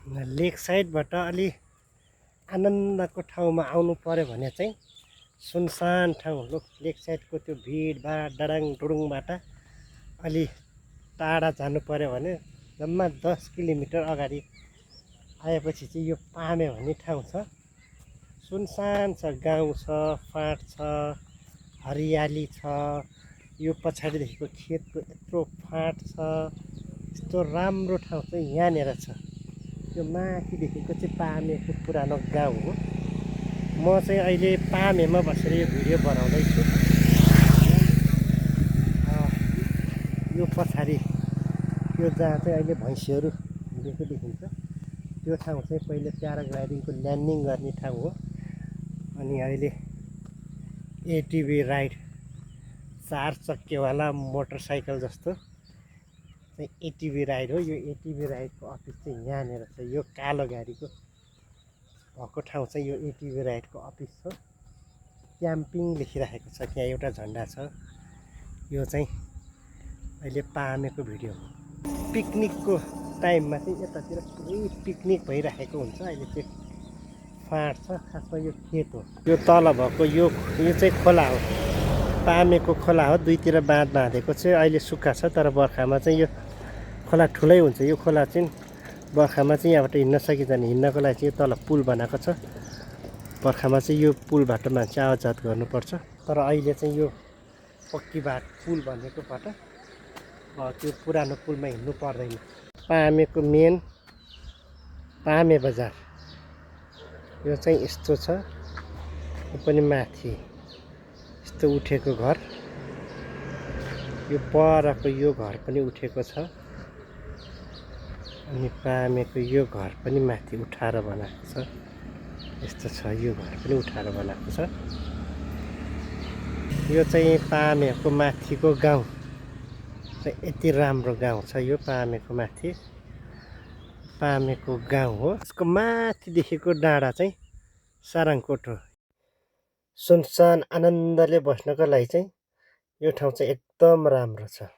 लेक साइडबाट अलि आनन्दको ठाउँमा आउनु पर्यो भने चाहिँ सुनसान ठाउँ लेक साइडको त्यो भिडभाड डडाङ डुडुङबाट अलि टाढा जानु पर्यो भने जम्मा 10 किलोमिटर अगाडि आएपछि चाहिँ यो पामे भन्ने ठाउँ छ। सुनसान छ, गाउँ छ, फाँट छ, हरियाली छ। यो पछाडिदेखिको खेतको यत्रो फाँट छ, यस्तो राम्रो ठाउँ चाहिँ यहाँनिर छ। यो माथिदेखिको चाहिँ पामेको पुरानो गाउँ हो। म चाहिँ अहिले पामेमा बसेर यो भिडियो बनाउँदैछु। यो पछाडि यो जहाँ चाहिँ अहिले भैँसीहरू हिँडेको देखिन्छ त्यो ठाउँ चाहिँ पहिले प्याराग्लाइडिङको ल्यान्डिङ गर्ने ठाउँ हो। अनि अहिले एटिभी राइड 4 चक्केवाला मोटरसाइकल जस्तो चाहिँ एटिभी राइड हो। यो एटिभी राइडको अफिस चाहिँ यहाँनिर छ। यो कालो गाडीको भएको ठाउँ चाहिँ यो एटिभी राइडको अफिस हो। क्याम्पिङ लेखिरहेको छ, त्यहाँ एउटा झन्डा छ। यो चाहिँ अहिले पामेको भिडियो हो। पिकनिकको टाइममा चाहिँ यतातिर पुरै पिकनिक भइरहेको हुन्छ। अहिले चाहिँ फाँट छ, खासमा यो खेत हो। यो तल भएको यो चाहिँ खोला हो, पामेको खोला हो। दुईतिर बाँध बाँधेको चाहिँ अहिले सुक्खा छ, तर बर्खामा चाहिँ यो खोला ठुलै हुन्छ। यो खोला चाहिँ बर्खामा चाहिँ यहाँबाट हिँड्न सकिँदैन। हिँड्नको लागि चाहिँ तल पुल बनाएको छ। बर्खामा चाहिँ यो पुलबाट मान्छे आवतजात गर्नुपर्छ। तर अहिले चाहिँ यो पक्की बाटो पुल बनेकोबाट त्यो पुरानो पुलमा हिँड्नु पर्दैन। पामेको मेन पामे बजार यो चाहिँ यस्तो छ। यो पनि माथि यस्तो उठेको घर, यो परको यो घर पनि उठेको छ। अनि पामेको यो घर पनि माथि उठाएर बनाएको छ। यस्तो छ, यो घर पनि उठाएर बनाएको छ। यो चाहिँ पामेको माथिको गाउँ चाहिँ यति राम्रो गाउँ छ। यो पामेको माथि पामेको गाउँ हो। यसको माथि देखेको डाँडा चाहिँ सारङकोट हो। सुनसान आनन्दले बस्नको लागि चाहिँ यो ठाउँ चाहिँ एकदम राम्रो छ।